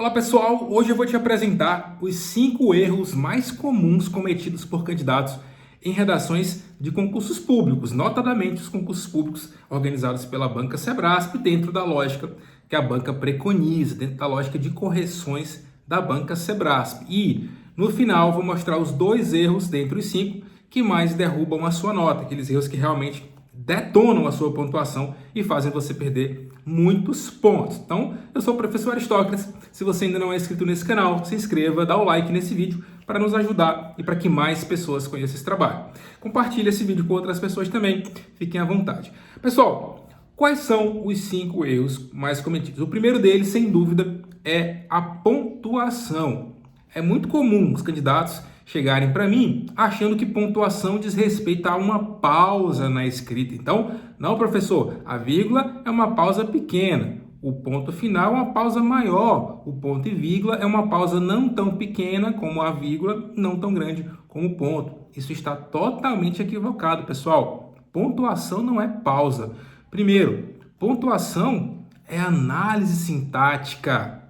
Olá pessoal, hoje eu vou te apresentar os 5 erros mais comuns cometidos por candidatos em redações de concursos públicos, notadamente os concursos públicos organizados pela banca Sebrasp, dentro da lógica que a banca preconiza, dentro da lógica de correções da banca Sebrasp. E no final vou mostrar os 2 erros dentre os 5 que mais derrubam a sua nota, aqueles erros que realmente detonam a sua pontuação e fazem você perder muitos pontos. Então, eu sou o professor Aristócrates. Se você ainda não é inscrito nesse canal, se inscreva, dá o like nesse vídeo para nos ajudar e para que mais pessoas conheçam esse trabalho. Compartilhe esse vídeo com outras pessoas também, fiquem à vontade. Pessoal, quais são os 5 erros mais cometidos? O primeiro deles, sem dúvida, é a pontuação. É muito comum os candidatos chegarem para mim achando que pontuação diz respeito a uma pausa na escrita. Então, não, professor, a vírgula é uma pausa pequena, o ponto final é uma pausa maior, o ponto e vírgula é uma pausa não tão pequena como a vírgula, não tão grande como o ponto. Isso está totalmente equivocado, pessoal. Pontuação não é pausa. Primeiro, pontuação é análise sintática.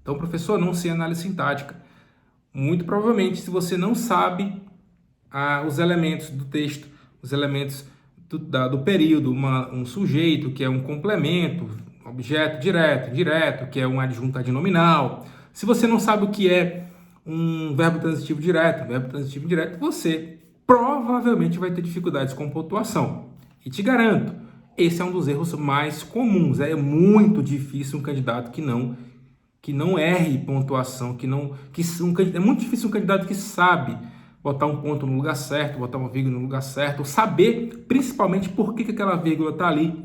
Então, professor, não sei análise sintática. Muito provavelmente, se você não sabe os elementos do texto, os elementos do período, um sujeito, que é um complemento, objeto direto, indireto, que é um adjunto adnominal. Se você não sabe o que é um verbo transitivo direto, você provavelmente vai ter dificuldades com pontuação. E te garanto, esse é um dos erros mais comuns. É muito difícil um candidato que não erre pontuação, é muito difícil um candidato que sabe botar um ponto no lugar certo, botar uma vírgula no lugar certo, saber principalmente por que aquela vírgula está ali.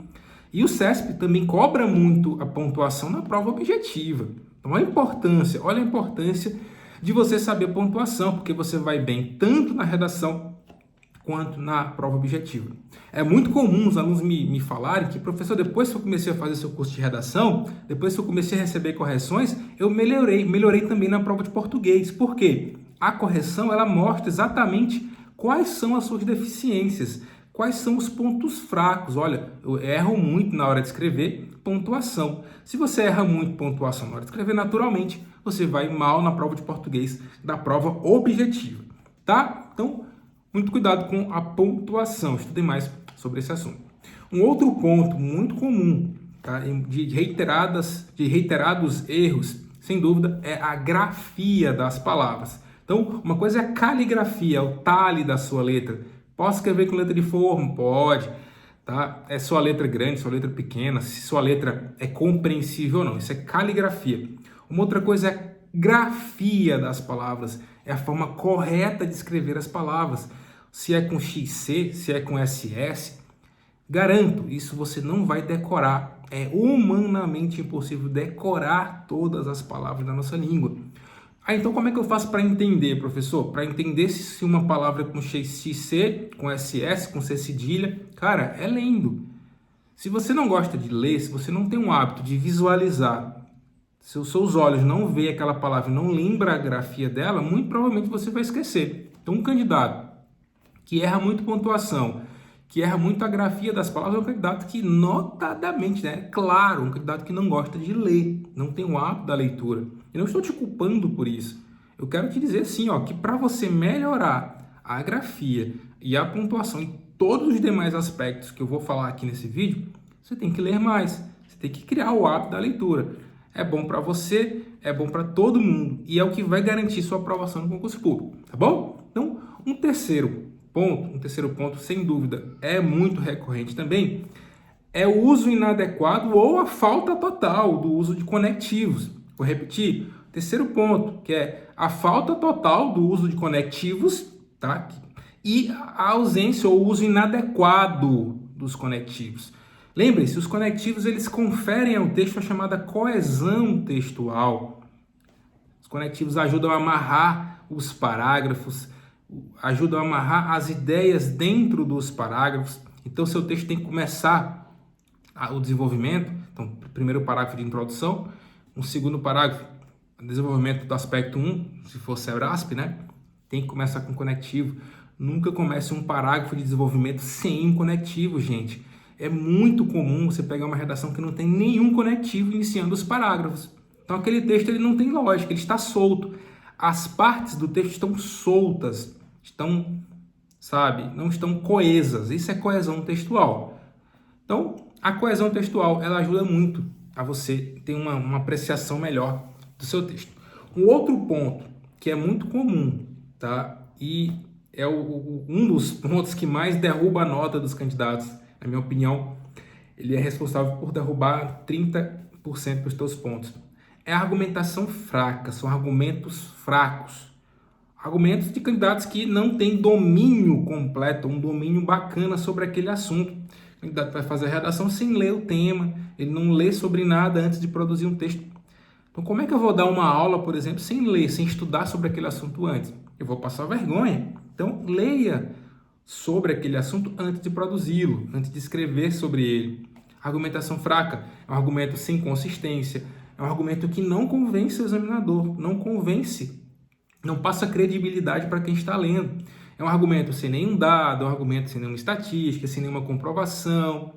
E o CESP também cobra muito a pontuação na prova objetiva. Então, olha a importância de você saber pontuação, porque você vai bem tanto na redação quanto na prova objetiva. É muito comum os alunos me falarem que, professor, depois que eu comecei a fazer seu curso de redação, depois que eu comecei a receber correções, eu melhorei também na prova de português. Por quê? A correção, ela mostra exatamente quais são as suas deficiências, quais são os pontos fracos. Olha, eu erro muito na hora de escrever pontuação. Se você erra muito pontuação na hora de escrever, naturalmente, você vai mal na prova de português da prova objetiva, tá? Então, muito cuidado com a pontuação, estudem mais sobre esse assunto. Um outro ponto muito comum, tá, de reiterados erros, sem dúvida, é a grafia das palavras. Então, uma coisa é a caligrafia, o talhe da sua letra. Posso escrever com letra de forma? Pode. Tá? É sua letra grande, sua letra pequena, se sua letra é compreensível ou não. Isso é caligrafia. Uma outra coisa é a grafia das palavras. É a forma correta de escrever as palavras. Se é com XC, se é com SS, garanto, isso você não vai decorar. É humanamente impossível decorar todas as palavras da nossa língua. Então como é que eu faço para entender, professor? Para entender se uma palavra é com XC, com SS, com C cedilha, cara, é lendo. Se você não gosta de ler, se você não tem um hábito de visualizar, se os seus olhos não veem aquela palavra e não lembra a grafia dela, muito provavelmente você vai esquecer. Então um candidato que erra muito pontuação, que erra muito a grafia das palavras, é um candidato que, notadamente, né, claro, um candidato que não gosta de ler, não tem o hábito da leitura. Eu não estou te culpando por isso. Eu quero te dizer assim, ó, que para você melhorar a grafia e a pontuação em todos os demais aspectos que eu vou falar aqui nesse vídeo, você tem que ler mais, você tem que criar o hábito da leitura. É bom para você, é bom para todo mundo e é o que vai garantir sua aprovação no concurso público, tá bom? Então, um terceiro ponto, sem dúvida, é muito recorrente também, é o uso inadequado ou a falta total do uso de conectivos. Vou repetir, terceiro ponto, que é a falta total do uso de conectivos, tá? E a ausência ou uso inadequado dos conectivos. Lembre-se, os conectivos eles conferem ao texto a chamada coesão textual. Os conectivos ajudam a amarrar os parágrafos, ajudam a amarrar as ideias dentro dos parágrafos. Então, seu texto tem que começar o desenvolvimento. Então, primeiro parágrafo de introdução, um segundo parágrafo, desenvolvimento do aspecto 1, se for Sebrasp, né? Tem que começar com conectivo. Nunca comece um parágrafo de desenvolvimento sem um conectivo, gente. É muito comum você pegar uma redação que não tem nenhum conectivo iniciando os parágrafos. Então aquele texto ele não tem lógica, ele está solto. As partes do texto estão soltas, estão, sabe, não estão coesas. Isso é coesão textual. Então, a coesão textual, ela ajuda muito a você ter uma apreciação melhor do seu texto. Um outro ponto que é muito comum, tá? E é um dos pontos que mais derruba a nota dos candidatos, na minha opinião, ele é responsável por derrubar 30% dos teus pontos. É a argumentação fraca, são argumentos fracos. Argumentos de candidatos que não têm domínio completo, um domínio bacana sobre aquele assunto. O candidato vai fazer a redação sem ler o tema, ele não lê sobre nada antes de produzir um texto. Então, como é que eu vou dar uma aula, por exemplo, sem ler, sem estudar sobre aquele assunto antes? Eu vou passar vergonha. Então, leia sobre aquele assunto antes de produzi-lo, antes de escrever sobre ele. Argumentação fraca é um argumento sem consistência, é um argumento que não convence o examinador, não convence, não passa credibilidade para quem está lendo. É um argumento sem nenhum dado, é um argumento sem nenhuma estatística, sem nenhuma comprovação.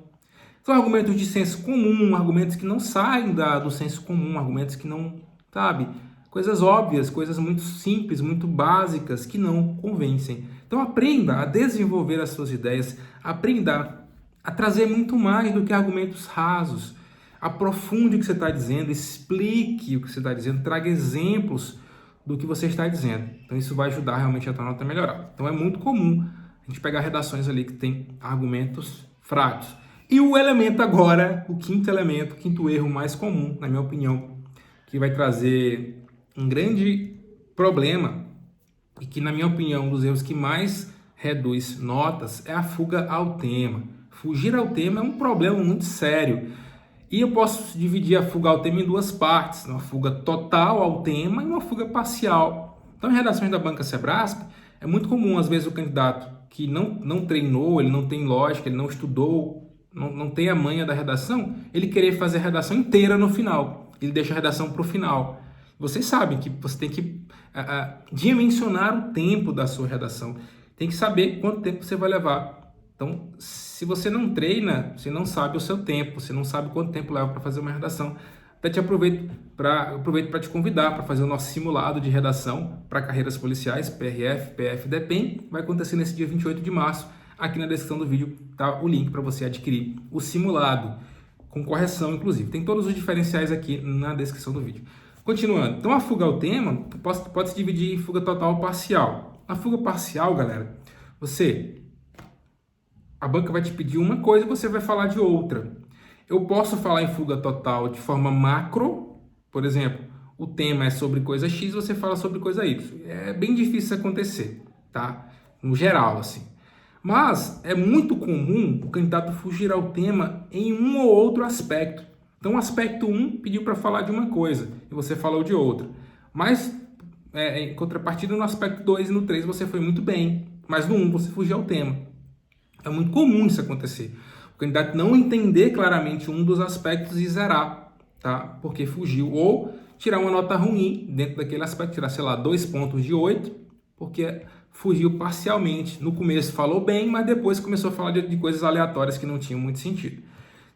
São argumentos de senso comum, argumentos que não saem do senso comum, argumentos que não, sabe, coisas óbvias, coisas muito simples, muito básicas, que não convencem. Então aprenda a desenvolver as suas ideias, aprenda a trazer muito mais do que argumentos rasos. Aprofunde o que você está dizendo, explique o que você está dizendo, traga exemplos do que você está dizendo. Então isso vai ajudar realmente a tua nota a melhorar. Então é muito comum a gente pegar redações ali que tem argumentos fracos. E o elemento agora, o quinto elemento, o quinto erro mais comum, na minha opinião, que vai trazer um grande problema e que, na minha opinião, um dos erros que mais reduz notas é a fuga ao tema. Fugir ao tema é um problema muito sério. E eu posso dividir a fuga ao tema em duas partes, uma fuga total ao tema e uma fuga parcial. Então, em redações da Banca Sebrasp, é muito comum, às vezes, o candidato que não treinou, ele não tem lógica, ele não estudou, não tem a manha da redação, ele querer fazer a redação inteira no final. Ele deixa a redação para o final. Vocês sabem que você tem que dimensionar o tempo da sua redação. Tem que saber quanto tempo você vai levar. Então, se você não treina, você não sabe o seu tempo, você não sabe quanto tempo leva para fazer uma redação. Até te aproveito para te convidar para fazer o nosso simulado de redação para carreiras policiais, PRF, PF, DEPEN. Vai acontecer nesse dia 28 de março. Aqui na descrição do vídeo está o link para você adquirir o simulado, com correção inclusive. Tem todos os diferenciais aqui na descrição do vídeo. Continuando, então a fuga ao tema pode se dividir em fuga total ou parcial. Na fuga parcial, galera, a banca vai te pedir uma coisa e você vai falar de outra. Eu posso falar em fuga total de forma macro, por exemplo, o tema é sobre coisa X, você fala sobre coisa Y. É bem difícil isso acontecer, tá? No geral, assim. Mas é muito comum o candidato fugir ao tema em um ou outro aspecto. Então, o aspecto 1 pediu para falar de uma coisa e você falou de outra. Mas, em contrapartida, no aspecto 2 e no 3 você foi muito bem. Mas no 1 você fugiu ao tema. É muito comum isso acontecer. O candidato não entender claramente um dos aspectos e zerar, tá? Porque fugiu. Ou tirar uma nota ruim dentro daquele aspecto, tirar, sei lá, 2 pontos de 8, porque fugiu parcialmente. No começo falou bem, mas depois começou a falar de coisas aleatórias que não tinham muito sentido.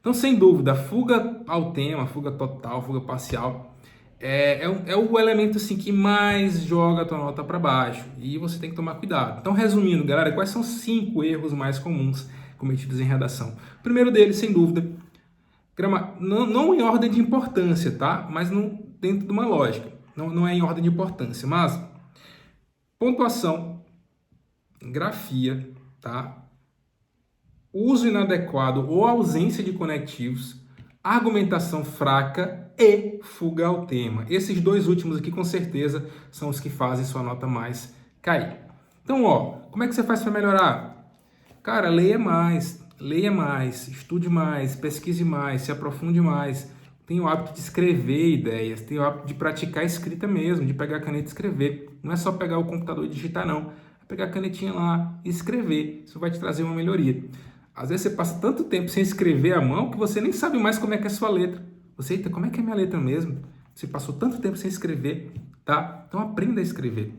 Então, sem dúvida, fuga ao tema, fuga total, fuga parcial, é o elemento assim, que mais joga a tua nota para baixo. E você tem que tomar cuidado. Então, resumindo, galera, quais são os 5 erros mais comuns cometidos em redação? O primeiro deles, sem dúvida, não em ordem de importância, tá? Mas dentro de uma lógica. Não é em ordem de importância, mas pontuação, grafia, tá? Uso inadequado ou ausência de conectivos, argumentação fraca e fuga ao tema. Esses 2 últimos aqui, com certeza, são os que fazem sua nota mais cair. Então, como é que você faz para melhorar? Cara, leia mais, estude mais, pesquise mais, se aprofunde mais. Tenha o hábito de escrever ideias, tenha o hábito de praticar a escrita mesmo, de pegar a caneta e escrever. Não é só pegar o computador e digitar, não. É pegar a canetinha lá e escrever. Isso vai te trazer uma melhoria. Às vezes você passa tanto tempo sem escrever à mão que você nem sabe mais como é que é a sua letra. Você, eita, como é que é a minha letra mesmo? Você passou tanto tempo sem escrever, tá? Então aprenda a escrever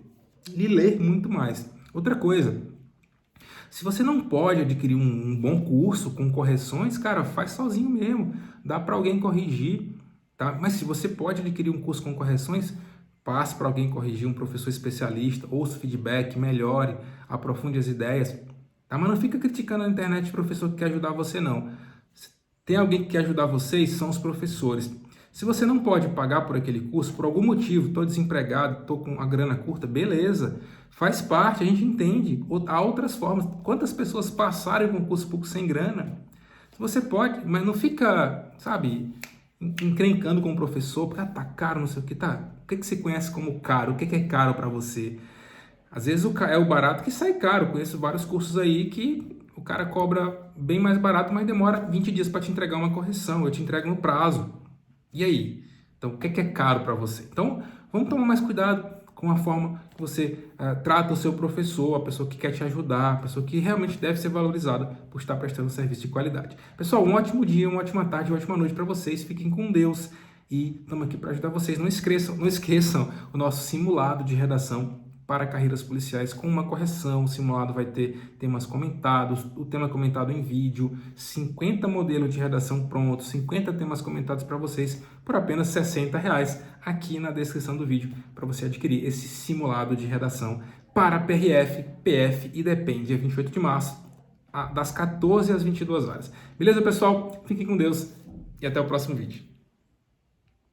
e ler muito mais. Outra coisa, se você não pode adquirir um bom curso com correções, cara, faz sozinho mesmo. Dá para alguém corrigir. tá? Mas se você pode adquirir um curso com correções, passe para alguém corrigir, um professor especialista, ouça o feedback, melhore, aprofunde as ideias, tá? Mas não fica criticando na internet o professor que quer ajudar você, não. Tem alguém que quer ajudar vocês, são os professores. Se você não pode pagar por aquele curso, por algum motivo, estou desempregado, estou com a grana curta, beleza, faz parte, a gente entende. Há outras formas. Quantas pessoas passaram em concurso público sem grana? Você pode, mas não fica, sabe, encrencando com o professor, porque tá caro, não sei o que, tá? O que você conhece como caro? O que é caro para você? Às vezes é o barato que sai caro. Conheço vários cursos aí que o cara cobra bem mais barato, mas demora 20 dias para te entregar uma correção. Eu te entrego no prazo. E aí? Então, o que é caro para você? Então, vamos tomar mais cuidado com a forma que você trata o seu professor, a pessoa que quer te ajudar, a pessoa que realmente deve ser valorizada por estar prestando um serviço de qualidade. Pessoal, um ótimo dia, uma ótima tarde, uma ótima noite para vocês. Fiquem com Deus e estamos aqui para ajudar vocês. Não esqueçam o nosso simulado de redação para carreiras policiais com uma correção. O simulado vai ter temas comentados, o tema comentado em vídeo, 50 modelos de redação prontos, 50 temas comentados para vocês por apenas R$60 aqui na descrição do vídeo para você adquirir esse simulado de redação para PRF, PF e DEPEN, dia 28 de março, das 14 às 22 horas. Beleza, pessoal? Fiquem com Deus e até o próximo vídeo.